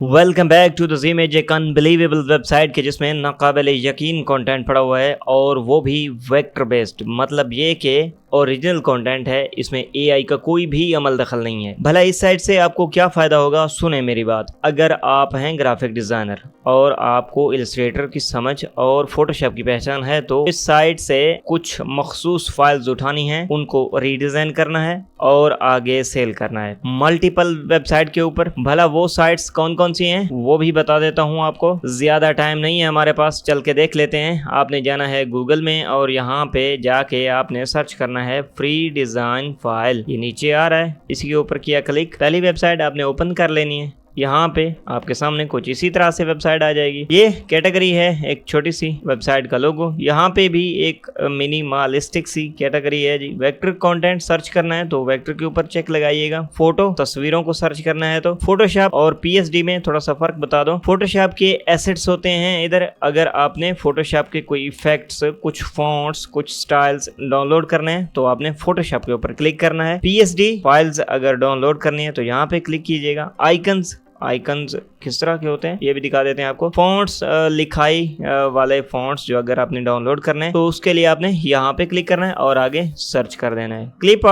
Welcome back to the image, एक unbelievable website के जिसमें नाकाबिले यकीन कंटेंट पड़ा हुआ है और वो भी वेक्टर बेस्ड। मतलब ये कि ओरिजिनल कंटेंट है, इसमें एआई का कोई भी अमल दखल नहीं है। भला इस साइट से आपको क्या फ़ायदा होगा, सुने मेरी बात। अगर आप हैं ग्राफिक डिज़ाइनर और आपको इलस्ट्रेटर की समझ और फोटोशॉप की पहचान है तो इस साइट से कुछ मखसूस फाइल्स उठानी है, उनको रीडिज़ाइन करना है और आगे सेल करना है मल्टीपल वेबसाइट के ऊपर। भला वो साइट्स कौन कौन सी हैं वो भी बता देता हूँ आपको। ज़्यादा टाइम नहीं है हमारे पास, चल के देख लेते हैं। आपने जाना है गूगल में और यहाँ पे जाके आपने सर्च करना है फ्री डिज़ाइन फाइल। ये नीचे आ रहा है, इसके ऊपर किया क्लिक। पहली वेबसाइट आपने ओपन कर लेनी है। यहाँ पे आपके सामने कुछ इसी तरह से वेबसाइट आ जाएगी। ये कैटेगरी है, एक छोटी सी वेबसाइट का लोगो। यहाँ पे भी एक मिनिमलिस्टिक सी कैटेगरी है जी। वेक्टर कंटेंट सर्च करना है तो वेक्टर के ऊपर चेक लगाइएगा। फोटो तस्वीरों को सर्च करना है तो फोटोशॉप और पीएसडी में थोड़ा सा फर्क बता दो। फोटोशॉप के एसेट्स होते हैं इधर। अगर आपने फोटोशॉप के कोई इफेक्ट्स, कुछ फॉन्ट्स, कुछ स्टाइल्स डाउनलोड करने हैं तो आपने फोटोशॉप के ऊपर क्लिक करना है। पीएसडी फाइल्स अगर डाउनलोड करनी है तो यहाँ पे क्लिक कीजिएगा। आइकन्स किस तरह के होते हैं ये भी दिखा देते हैं आपको। फॉन्ट्स, लिखाई वाले फॉन्ट्स जो अगर आपने डाउनलोड करने हैं तो उसके लिए आपने यहाँ पे क्लिक करना है और आगे सर्च कर देना है। क्लिप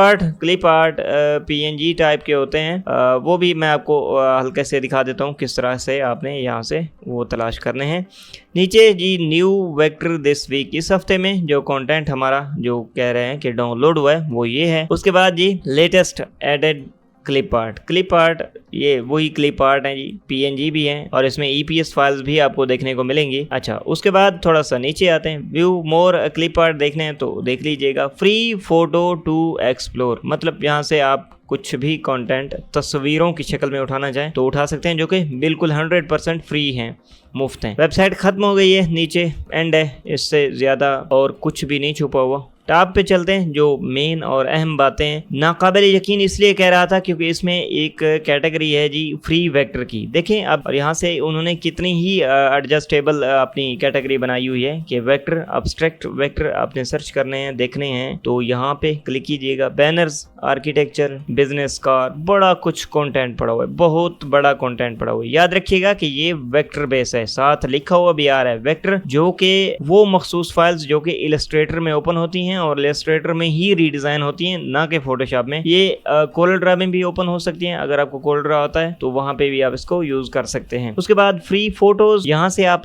आर्ट पीएनजी टाइप के होते हैं, वो भी मैं आपको हल्के से दिखा देता हूँ किस तरह से आपने यहाँ से वो तलाश करने हैं। नीचे जी न्यू वेक्टर दिस वीक, इस हफ्ते में जो कंटेंट हमारा जो कह रहे हैं कि डाउनलोड हुआ है वो ये है। उसके बाद जी लेटेस्ट एडेड क्लिप आर्ट, ये वही क्लिप आर्ट है जी। पीएनजी भी हैं और इसमें ईपीएस फाइल्स भी आपको देखने को मिलेंगी। अच्छा, उसके बाद थोड़ा सा नीचे आते हैं। व्यू मोर क्लिप आर्ट देखने हैं तो देख लीजिएगा। फ्री फोटो टू एक्सप्लोर, मतलब यहाँ से आप कुछ भी कंटेंट तस्वीरों की शक्ल में उठाना चाहें तो उठा सकते हैं, जो कि बिल्कुल 100% फ्री हैं, मुफ्त हैं। वेबसाइट खत्म हो गई है, नीचे एंड है, इससे ज़्यादा और कुछ भी नहीं छुपा हुआ। टॉप पे चलते हैं, जो मेन और अहम बातें हैं। नाकाबिले यकीन इसलिए कह रहा था क्योंकि इसमें एक कैटेगरी है जी फ्री वेक्टर की। देखें अब, और यहाँ से उन्होंने कितनी ही एडजस्टेबल अपनी कैटेगरी बनाई हुई है कि वेक्टर, अब्स्ट्रैक्ट वेक्टर आपने सर्च करने हैं, देखने हैं तो यहाँ पे क्लिक कीजिएगा। बैनर्स, आर्किटेक्चर, बिजनेस कार्ड, बड़ा कुछ कंटेंट पड़ा हुआ है, बहुत बड़ा कंटेंट पड़ा हुआ है। याद रखिएगा कि ये वेक्टर बेस है, साथ लिखा हुआ भी आ रहा है वेक्टर, जो कि वो मखसूस फाइल्स जो कि इलस्ट्रेटर में ओपन होती हैं और इलस्ट्रेटर में ही रीडिजाइन होती हैं, ना कि फोटोशॉप में। ये कोरल ड्रा में भी ओपन हो सकती हैं। अगर आपको कोरल ड्रा होता है तो वहां पे भी आप इसको यूज कर सकते हैं। उसके बाद फ्री फोटोज, यहाँ से आप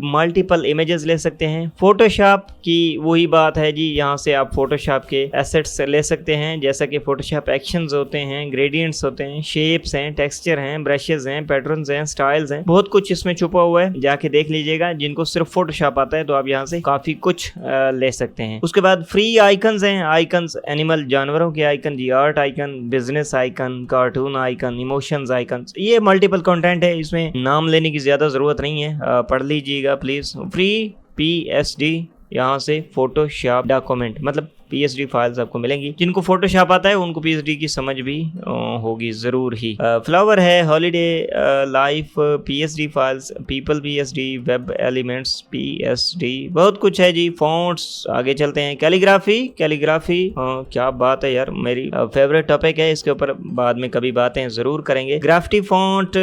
मल्टीपल इमेजेस ले सकते हैं। फोटोशॉप की वही बात है जी, यहाँ से आप फोटोशॉप के एसेट्स ले सकते हैं, जैसा कि फोटोशॉप एक्शंस होते हैं, ग्रेडियंट्स होते हैं, शेप्स हैं, टेक्सचर हैं, ब्रशेज हैं, पैटर्न्स हैं, स्टाइल्स हैं, बहुत कुछ इसमें छुपा हुआ है। जाके देख लीजिएगा। जिनको सिर्फ फोटोशॉप आता है तो आप यहाँ से काफी कुछ ले सकते हैं। उसके बाद फ्री आइकन्स हैं। आइकन्स एनिमल, जानवरों के आइकन जी, art icon, business icon, cartoon icon, emotions icon. ये मल्टीपल कंटेंट है, इसमें नाम लेने की ज्यादा जरूरत नहीं है, पढ़ लीजिएगा प्लीज। फ्री पीएसडी, यहाँ से फोटोशॉप डॉक्यूमेंट, मतलब पीएसडी फाइल्स आपको मिलेंगी। जिनको फोटोशॉप आता है उनको पीएसडी की समझ भी होगी जरूर ही। फ्लावर है, holiday, life PSD files, people PSD, web elements PSD, बहुत कुछ है जी। फॉन्ट्स, आगे चलते हैं। कैलीग्राफी, क्या बात है यार, मेरी फेवरेट टॉपिक है, इसके ऊपर बाद में कभी बातें जरूर करेंगे। Graffiti font,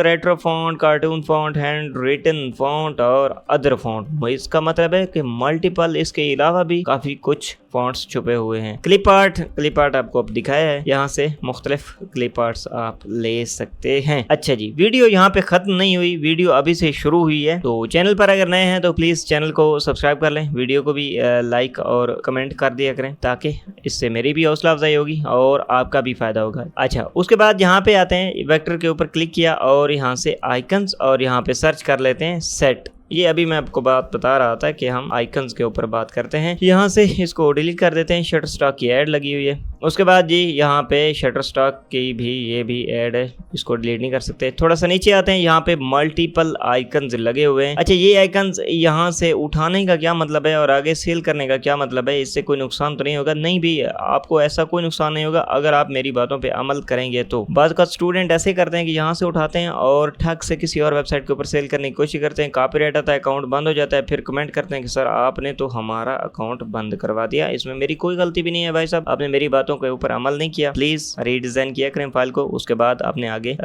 retro font, cartoon font, hand written font और अदर फॉन्ट। इसका मतलब है कि मल्टीपल, इसके अलावा भी काफी कुछ फॉन्ट्स छुपे हुए हैं। क्लिप आर्ट आपको अब दिखाया है, यहाँ से मुख्तलिफ क्लिप आर्ट्स आप ले सकते हैं। अच्छा जी, वीडियो यहाँ पे खत्म नहीं हुई, वीडियो अभी से शुरू हुई है। तो चैनल पर अगर नए हैं तो प्लीज चैनल को सब्सक्राइब कर लें, वीडियो को भी लाइक और कमेंट कर दिया करें, ताकि इससे मेरी भी हौसला अफजाई होगी और आपका भी फायदा होगा। अच्छा, उसके बाद यहाँ पे आते हैं, वेक्टर के ऊपर क्लिक किया और यहाँ से आइकन्स, और यहाँ पे सर्च कर लेते हैं सेट। ये अभी मैं आपको बात बता रहा था कि हम आइकन्स के ऊपर बात करते हैं। यहाँ से इसको डिलीट कर देते हैं, शटरस्टॉक की ऐड लगी हुई है। उसके बाद जी यहाँ पे शटरस्टॉक की भी ये भी ऐड है, इसको डिलीट नहीं कर सकते। थोड़ा सा नीचे आते हैं, यहाँ पे मल्टीपल आइकन्स लगे हुए हैं। अच्छा, ये आइकन्स यहाँ से उठाने का क्या मतलब है और आगे सेल करने का क्या मतलब है, इससे कोई नुकसान तो नहीं होगा? नहीं भी, आपको ऐसा कोई नुकसान नहीं होगा अगर आप मेरी बातों पर अमल करेंगे तो। बाद का स्टूडेंट ऐसे करते हैं कि यहाँ से उठाते हैं और ठग से किसी और वेबसाइट के ऊपर सेल करने की कोशिश करते हैं, कॉपीराइट लेट आता है, अकाउंट बंद हो जाता है, फिर कमेंट करते हैं कि सर आपने तो हमारा अकाउंट बंद करवा दिया, इसमें मेरी कोई गलती भी नहीं है भाई साहब, आपने मेरी बातों के ऊपर अमल नहीं किया, प्लीज रीडिजाइन किया करें फाइल को, उसके बाद आपने आगे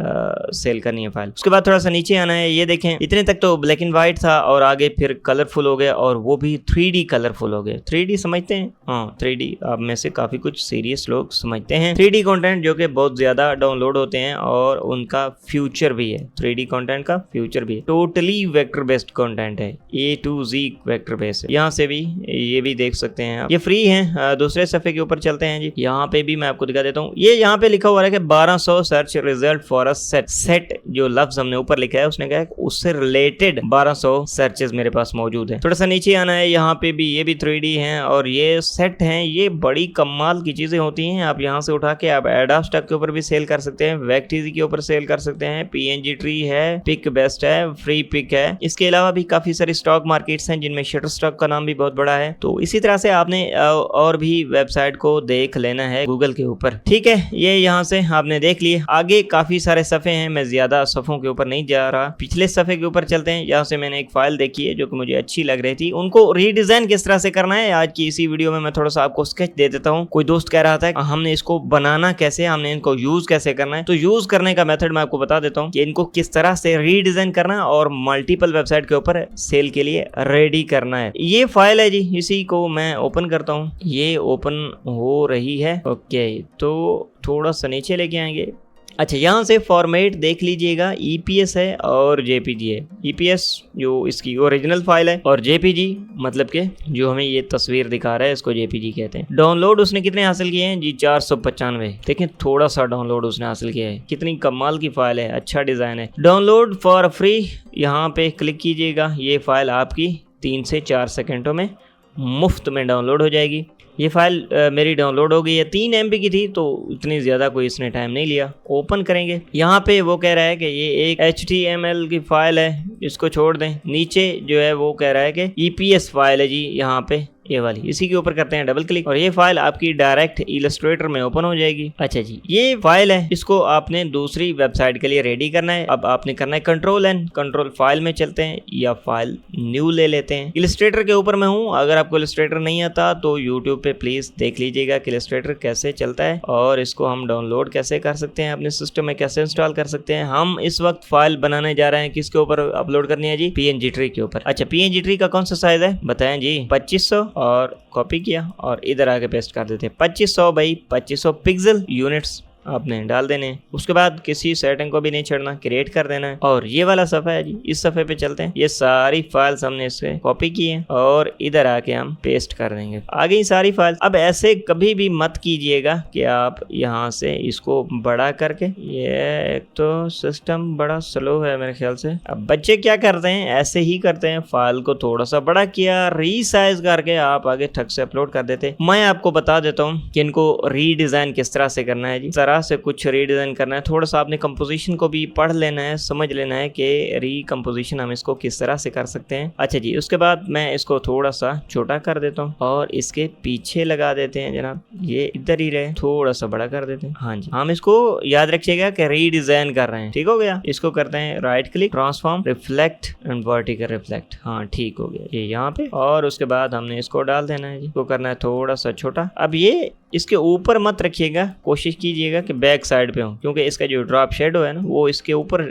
सेल करनी है फाइल। उसके बाद थोड़ा सा नीचे आना है, ये देखें इतने तक तो ब्लैक एंड व्हाइट था और आगे फिर कलरफुल हो गया और वो भी 3D कलरफुल हो गए। 3D समझते हैं? हाँ 3D आप में से काफी कुछ सीरियस लोग समझते हैं 3D कंटेंट जो कि बहुत ज्यादा डाउनलोड होते हैं और उनका फ्यूचर भी है, 3D कंटेंट का फ्यूचर भी है। टोटली वेक्टर बेस्ड कंटेंट है, A to Z vector based है। यहाँ से भी ये भी देख सकते हैं आप, ये फ्री है। दूसरे सफे के ऊपर चलते हैं जी, यहाँ पे भी मैं आपको दिखा देता हूँ। ये यहाँ पे लिखा हुआ है कि 1200 search result for a set. Set जो लफ्ज हमने ऊपर लिखा है उसने कहा उससे रिलेटेड 1200 सर्चेस मेरे पास मौजूद है। थोड़ा सा नीचे आना है, यहाँ पे भी ये भी 3D हैं और ये सेट हैं। ये बड़ी कमाल की चीजें होती हैं। आप यहाँ से उठा के आप एडा स्टॉक के ऊपर भी सेल कर सकते हैं, वेक्टीजी के ऊपर सेल कर सकते हैं, PNG ट्री है, पिक बेस्ट है, फ्री पिक है। इसके अलावा भी काफी सारे स्टॉक मार्केट्स हैं जिनमें शटरस्टॉक का नाम भी बहुत बड़ा है। तो इसी तरह से आपने और भी वेबसाइट को देख लेना है गूगल के ऊपर। ठीक है, ये यहाँ से आपने देख लिए। आगे काफी सारे सफे हैं, मैं ज्यादा सफों के ऊपर नहीं जा रहा, पिछले सफे के ऊपर चलते हैं। यहाँ से मैंने एक फाइल देखी है जो कि मुझे अच्छी लग रही थी। उनको रीडिजाइन किस तरह से करना है आज की इसी वीडियो में मैं थोड़ा सा आपको स्केच दे देता हूँ। कोई दोस्त कह रहा था हमने इसको बनाना कैसे, हमने इनको यूज कैसे करना है, तो यूज करने का मेथड मैं आपको बता देता हूँ कि इनको किस तरह से रीडिजाइन करना और मल्टीपल वेबसाइट के ऊपर सेल के लिए रेडी करना है। ये फाइल है जी, इसी को मैं ओपन करता हूँ, ये ओपन हो रही है। ओके, तो थोड़ा सा नीचे लेके आएंगे। अच्छा, यहाँ से फॉर्मेट देख लीजिएगा, EPS है और JPG है। EPS जो इसकी ओरिजिनल फाइल है और JPG मतलब के जो हमें ये तस्वीर दिखा रहा है इसको JPG कहते हैं। डाउनलोड उसने कितने हासिल किए हैं जी? 495। देखें थोड़ा सा डाउनलोड उसने हासिल किया है, कितनी कमाल की फाइल है, अच्छा डिजाइन है। डाउनलोड फॉर फ्री यहाँ पे क्लिक कीजिएगा, ये फाइल आपकी 3 से 4 सेकेंडों में मुफ्त में डाउनलोड हो जाएगी। ये फाइल मेरी डाउनलोड हो गई है, 3 MB की थी तो इतनी ज़्यादा कोई इसने टाइम नहीं लिया। ओपन करेंगे, यहाँ पे वो कह रहा है कि ये एक HTML की फाइल है, इसको छोड़ दें। नीचे जो है वो कह रहा है कि EPS फाइल है जी, यहाँ पे ये वाली, इसी के ऊपर करते हैं डबल क्लिक और ये फाइल आपकी डायरेक्ट इलस्ट्रेटर में ओपन हो जाएगी। अच्छा जी, ये फाइल है, इसको आपने दूसरी वेबसाइट के लिए रेडी करना है। अब आपने करना है Ctrl+N, कंट्रोल फाइल में चलते हैं या फाइल न्यू ले लेते हैं। इलस्ट्रेटर के ऊपर मैं हूँ, अगर आपको इलस्ट्रेटर नहीं आता तो यूट्यूब पे प्लीज देख लीजिएगा कि इलस्ट्रेटर कैसे चलता है और इसको हम डाउनलोड कैसे कर सकते हैं, अपने सिस्टम में कैसे इंस्टॉल कर सकते हैं। हम इस वक्त फाइल बनाने जा रहे हैं, किसके ऊपर अपलोड करनी है जी? PNG ट्री के ऊपर। अच्छा, PNG ट्री का कौन सा साइज है बताएं जी? 2500 और कॉपी किया और इधर आके पेस्ट कर देते हैं। 2500 बाई 2500 पिक्सल यूनिट्स आपने डाल देने हैं। उसके बाद किसी सेटिंग को भी नहीं छोड़ना, क्रिएट कर देना है। और ये वाला सफ़ा है जी, इस सफ़े पे चलते हैं। ये सारी फाइल्स हमने इससे कॉपी की है और इधर आके हम पेस्ट कर देंगे। आ गई सारी फाइल। अब ऐसे कभी भी मत कीजिएगा कि आप यहाँ से इसको बड़ा करके, ये एक तो सिस्टम बड़ा स्लो है मेरे ख्याल से। अब बच्चे क्या करते हैं, ऐसे ही करते हैं, फाइल को थोड़ा सा बड़ा किया, रीसाइज करके आप आगे ठग से अपलोड कर देते। मैं आपको बता देता हूँ कि इनको रीडिजाइन किस तरह से करना है जी। से कुछ रीडिजाइन करना है, थोड़ा सा आपने कंपोजिशन को भी पढ़ लेना है, समझ लेना है कि रीकंपोजिशन हम इसको किस तरह से कर सकते हैं। अच्छा जी, उसके बाद मैं इसको थोड़ा सा छोटा कर देता हूँ और इसके पीछे लगा देते हैं जनाब, ये इधर ही रहे, थोड़ा सा बड़ा कर देते हैं। हाँ जी, हम इसको याद रखिएगा कि रीडिजाइन कर रहे हैं। ठीक हो गया, इसको करते हैं right click, transform, reflect and vertical reflect. हाँ ठीक हो गया, ये यहाँ पे। और उसके बाद हमने इसको डाल देना है जी, इसको करना है थोड़ा सा छोटा। अब ये इसके ऊपर मत रखिएगा, कोशिश कीजिएगा कि बैक साइड पे हो, क्योंकि इसका जो ड्रॉप शेडो है ना वो इसके ऊपर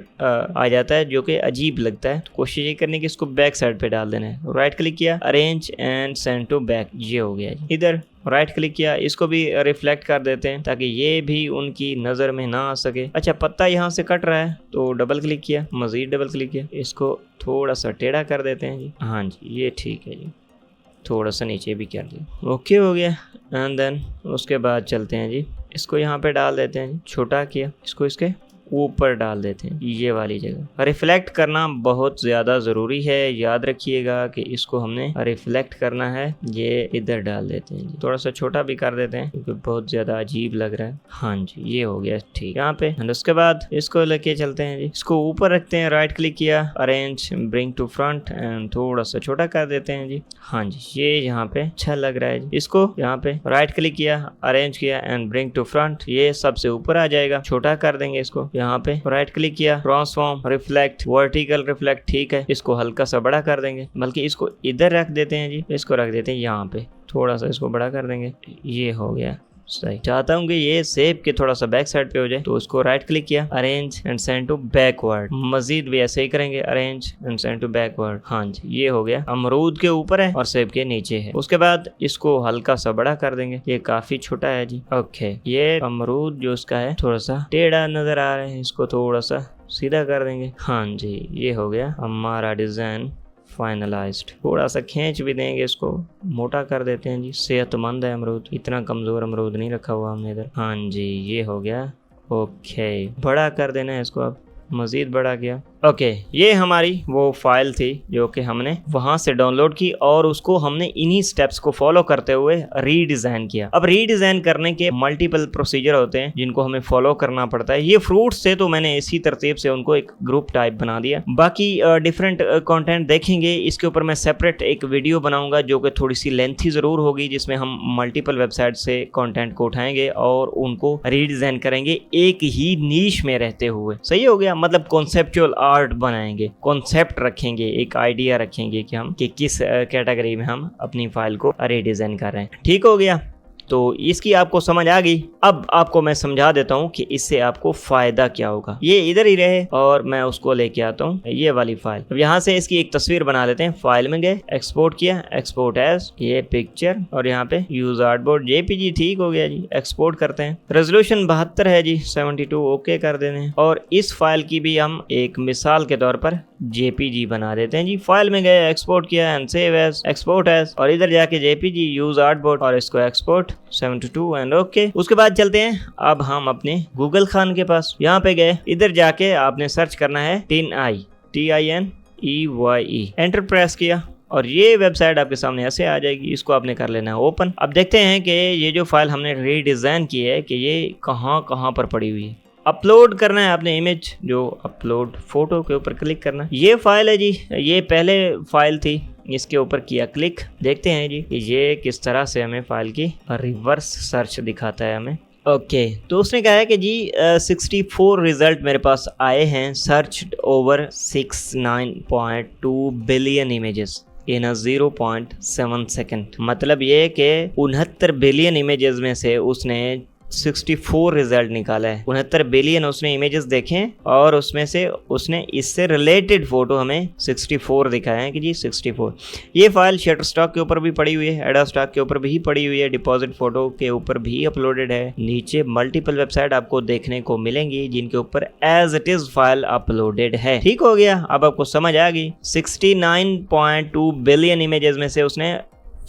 आ जाता है जो कि अजीब लगता है। तो कोशिश ये करनी कि इसको बैक साइड पे डाल देना है। राइट क्लिक किया, arrange and send to back, ये हो गया। इधर राइट क्लिक किया, इसको भी रिफ्लेक्ट कर देते हैं ताकि ये भी उनकी नज़र में ना आ सके। अच्छा, पत्ता यहाँ से कट रहा है तो डबल क्लिक किया, मजीद डबल क्लिक किया, इसको थोड़ा सा टेढ़ा कर देते हैं जी। हाँ जी, ये ठीक है जी, थोड़ा सा नीचे भी कर दिया, ओके हो गया। एंड देन उसके बाद चलते हैं जी, इसको यहाँ पे डाल देते हैं, छोटा किया, इसको इसके ऊपर डाल देते हैं, ये वाली जगह। रिफ्लेक्ट करना बहुत ज़्यादा ज़रूरी है, याद रखिएगा कि इसको हमने रिफ्लेक्ट करना है। ये इधर डाल देते हैं, थोड़ा सा छोटा भी कर देते हैं क्योंकि बहुत ज़्यादा अजीब लग रहा है। हाँ जी, ये हो गया ठीक यहाँ पे। एंड उसके बाद इसको लेके चलते हैं जी, इसको ऊपर रखते हैं, राइट क्लिक किया, arrange, bring to front and थोड़ा सा छोटा कर देते हैं जी। हाँ जी, ये यहाँ पे अच्छा लग रहा है जी। इसको यहाँ पे राइट क्लिक किया, अरेंज किया एंड ब्रिंग टू फ्रंट, ये सबसे ऊपर आ जाएगा, छोटा कर देंगे इसको। यहाँ पे राइट क्लिक किया, ट्रांसफॉर्म, रिफ्लेक्ट, वर्टिकल रिफ्लेक्ट, ठीक है। इसको हल्का सा बड़ा कर देंगे, बल्कि इसको इधर रख देते हैं जी, इसको रख देते हैं यहाँ पे, थोड़ा सा इसको बड़ा कर देंगे, ये हो गया सही। चाहता हूँ कि ये सेव के थोड़ा सा बैक साइड पे हो जाए, तो इसको राइट क्लिक किया, arrange and send to backward. मजीद भी ऐसे ही करेंगे, arrange and send to backward. हाँ जी, ये हो गया। अमरूद के ऊपर है और सेब के नीचे है। उसके बाद इसको हल्का सा बड़ा कर देंगे, ये काफी छोटा है जी। ओके, ये अमरूद जो उसका है थोड़ा सा टेढ़ा नजर आ रहा है, इसको थोड़ा सा सीधा कर देंगे। हाँ जी, ये हो गया हमारा डिजाइन फाइनलाइज्ड। थोड़ा सा खींच भी देंगे, इसको मोटा कर देते हैं जी। सेहतमंद है अमरूद, इतना कमजोर अमरूद नहीं रखा हुआ हमने इधर। हाँ जी, ये हो गया। ओके, बड़ा कर देना है इसको, अब मजीद बड़ा किया। ओके, ये हमारी वो फाइल थी जो कि हमने वहां से डाउनलोड की और उसको हमने इन्हीं स्टेप्स को फॉलो करते हुए रीडिजाइन किया। अब रीडिजाइन करने के मल्टीपल प्रोसीजर होते हैं जिनको हमें फॉलो करना पड़ता है। ये फ्रूट्स थे तो मैंने इसी तरतीब से उनको एक ग्रुप टाइप बना दिया। बाकी डिफरेंट कंटेंट देखेंगे, इसके ऊपर मैं सेपरेट एक वीडियो बनाऊंगा जो कि थोड़ी सी लेंथी जरूर होगी, जिसमें हम मल्टीपल वेबसाइट से कंटेंट को उठाएंगे और उनको रीडिजाइन करेंगे एक ही नीश में रहते हुए। सही हो गया, मतलब कॉन्सेप्चुअल आर्ट बनाएंगे, कॉन्सेप्ट रखेंगे, एक आइडिया रखेंगे कि हम कि किस कैटेगरी में हम अपनी फाइल को रीडिजाइन कर रहे हैं। ठीक हो गया, तो इसकी आपको समझ आ गई। अब आपको मैं समझा देता हूँ कि इससे आपको फायदा क्या होगा। ये इधर ही रहे और मैं उसको लेके आता हूँ, ये वाली फाइल। अब यहाँ से इसकी एक तस्वीर बना लेते हैं। फाइल में गए, एक्सपोर्ट किया, एक्सपोर्ट एज, ये पिक्चर, और यहाँ पे यूज आर्टबोर्ड जेपीजी। ठीक हो गया जी, एक्सपोर्ट करते हैं। रेजोल्यूशन 72 है जी, 72 ओके कर देते हैं। और इस फाइल की भी हम एक मिसाल के तौर पर जेपीजी बना देते हैं जी। फाइल में गए, एक्सपोर्ट किया and save as, export as, और इधर जाके जेपीजी, यूज आर्टबोर्ड, और इसको एक्सपोर्ट 72 एंड ओके। उसके बाद चलते हैं अब हम अपने गूगल खान के पास। यहाँ पे गए, इधर जाके आपने सर्च करना है TINEYE, एंटर प्रेस किया और ये वेबसाइट आपके सामने ऐसे आ जाएगी। इसको आपने कर लेना है ओपन। अब देखते हैं कि ये जो फाइल हमने रीडिजाइन की है कि ये कहाँ पर पड़ी हुई है। अपलोड करना है आपने इमेज, जो अपलोड फोटो के ऊपर क्लिक करना है। ये फाइल है जी, ये पहले फाइल थी, इसके ऊपर किया क्लिक। देखते हैं जी ये किस तरह से हमें फाइल की रिवर्स सर्च दिखाता है हमें। ओके, तो उसने कहा है कि जी 64 रिजल्ट मेरे पास आए हैं, search over 69.2 billion images in a 0.7 second. मतलब ये कि 69 बिलियन इमेजेस में से उसने 64 रिजल्ट निकाला है। 69 बिलियन उसने इमेजेस देखे और उसमें से उसने इससे रिलेटेड फोटो हमें 64 दिखाए हैं कि जी 64। ये फाइल शटरस्टॉक के ऊपर भी पड़ी हुई है, एडास्टॉक के ऊपर भी पड़ी हुई है, डिपॉजिट फोटो के ऊपर भी अपलोडेड है। नीचे मल्टीपल वेबसाइट आपको देखने को मिलेंगी जिनके ऊपर as it is file uploaded है। ठीक हो गया, अब आपको समझ आ गई। 69.2 बिलियन इमेजेस में से उसने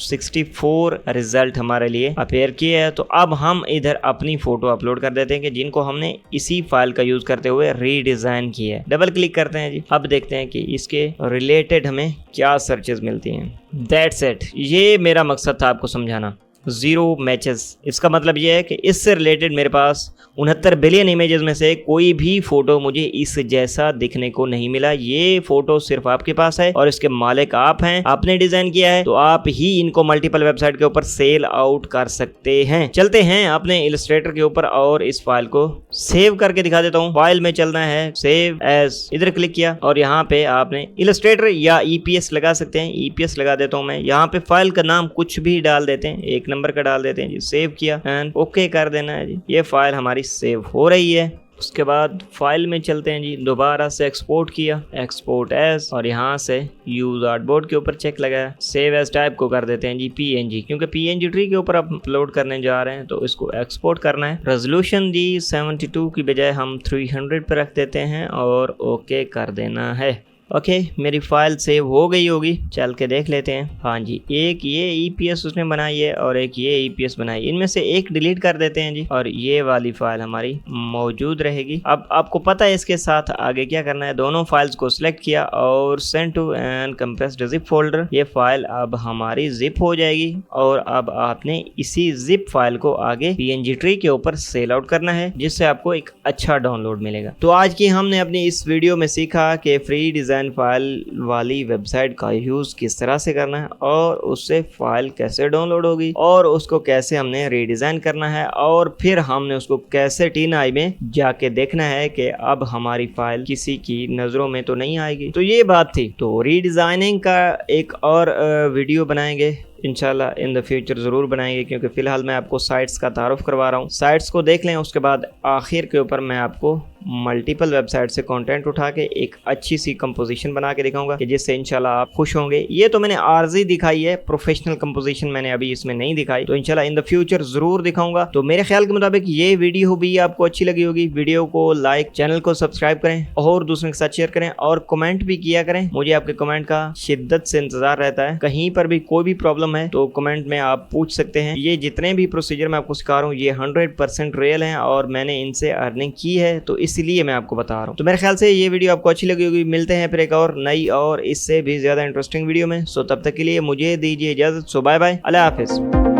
64 रिजल्ट हमारे लिए अपेयर किए हैं। तो अब हम इधर अपनी फोटो अपलोड कर देते हैं कि जिनको हमने इसी फाइल का यूज करते हुए रीडिजाइन किया है। डबल क्लिक करते हैं जी। अब देखते हैं कि इसके रिलेटेड हमें क्या सर्चेस मिलती हैं। दैट्स इट, ये मेरा मकसद था आपको समझाना। 0 मैचेस, इसका मतलब ये है कि इससे रिलेटेड मेरे पास 69 बिलियन इमेजेस में से कोई भी फोटो मुझे इस जैसा दिखने को नहीं मिला। ये फोटो सिर्फ आपके पास है और इसके मालिक आप हैं, आपने डिजाइन किया है, तो आप ही इनको मल्टीपल वेबसाइट के ऊपर सेल आउट कर सकते हैं। चलते हैं अपने इलस्ट्रेटर के ऊपर और इस फाइल को सेव करके दिखा देता हूँ। फाइल में चलना है, सेव एज, इधर क्लिक किया और यहाँ पे आपने इलस्ट्रेटर या EPS लगा सकते हैं। EPS लगा देता हूँ मैं। यहाँ पे फाइल का नाम कुछ भी डाल देते हैं, एक नंबर का डाल देते हैं जी। सेव किया एंड ओके कर देना है जी। ये फाइल हमारी सेव हो रही है। उसके बाद फाइल में चलते हैं जी, दोबारा से एक्सपोर्ट किया, एक्सपोर्ट एज, और यहाँ से यूज आर्टबोर्ड के ऊपर चेक लगाया। सेव एज टाइप को कर देते हैं जी PNG, क्योंकि PNG ट्री के ऊपर आप अपलोड करने जा रहे हैं तो इसको एक्सपोर्ट करना है। रेजोल्यूशन जी 72 की बजाय हम 300 पे रख देते हैं और ओके कर देना है। ओके, मेरी फाइल सेव हो गई होगी, चल के देख लेते हैं। हाँ जी, एक ये EPS उसने बनाई है और एक ये EPS बनाई है। इनमें से एक डिलीट कर देते हैं जी और ये वाली फाइल हमारी मौजूद रहेगी। अब आपको पता है इसके साथ आगे क्या करना है। दोनों फाइल्स को सिलेक्ट किया और send to an compressed zip folder. ये फाइल अब हमारी जिप हो जाएगी और अब आपने इसी जिप फाइल को आगे PNG ट्री के ऊपर सेल आउट करना है, जिससे आपको एक अच्छा डाउनलोड मिलेगा। तो आज की हमने अपनी इस वीडियो में सीखा कि फ्री डिजाइन रीडिज़ाइन फाइल वाली वेबसाइट का यूज़ किस तरह से करना है और उससे फाइल कैसे डाउनलोड होगी और उसको कैसे हमने रीडिज़ाइन करना है और फिर हमने उसको कैसे TinEye में जाके देखना है कि अब हमारी फाइल किसी की नज़रों में तो नहीं आएगी। तो ये बात थी। तो रीडिज़ाइनिंग का एक और वीडियो बनाएंगे इंशाल्लाह इन द फ्यूचर ज़रूर बनाएंगे, क्योंकि फ़िलहाल मैं आपको साइट्स का तारुफ करवा रहा हूँ। साइट्स को देख लें, उसके बाद आखिर के ऊपर मैं आपको मल्टीपल वेबसाइट से कंटेंट उठा के एक अच्छी सी कंपोजिशन बना के दिखाऊंगा कि जिससे इंशाल्लाह आप खुश होंगे। ये तो मैंने आर्जी दिखाई है, प्रोफेशनल कंपोजिशन मैंने अभी इसमें नहीं दिखाई, तो इंशाल्लाह इन द फ्यूचर ज़रूर दिखाऊंगा। तो मेरे ख्याल के मुताबिक ये वीडियो भी आपको अच्छी लगी होगी। वीडियो को लाइक, चैनल को सब्सक्राइब करें और दूसरों के साथ शेयर करें और कमेंट भी किया करें। मुझे आपके कमेंट का शिद्दत से इंतजार रहता है। कहीं पर भी कोई भी प्रॉब्लम है तो कमेंट में आप पूछ सकते हैं। ये जितने भी प्रोसीजर मैं आपको सिखा रहा हूँ ये 100% रियल हैं और मैंने इनसे अर्निंग की है, तो इसलिए मैं आपको बता रहा हूँ। तो मेरे ख्याल से ये वीडियो आपको अच्छी लगी होगी। मिलते हैं फिर एक और नई और इससे भी ज्यादा इंटरेस्टिंग वीडियो में। सो तब तक के लिए मुझे दीजिए इजाजत। सो बाय बाय, अल्लाह हाफिज।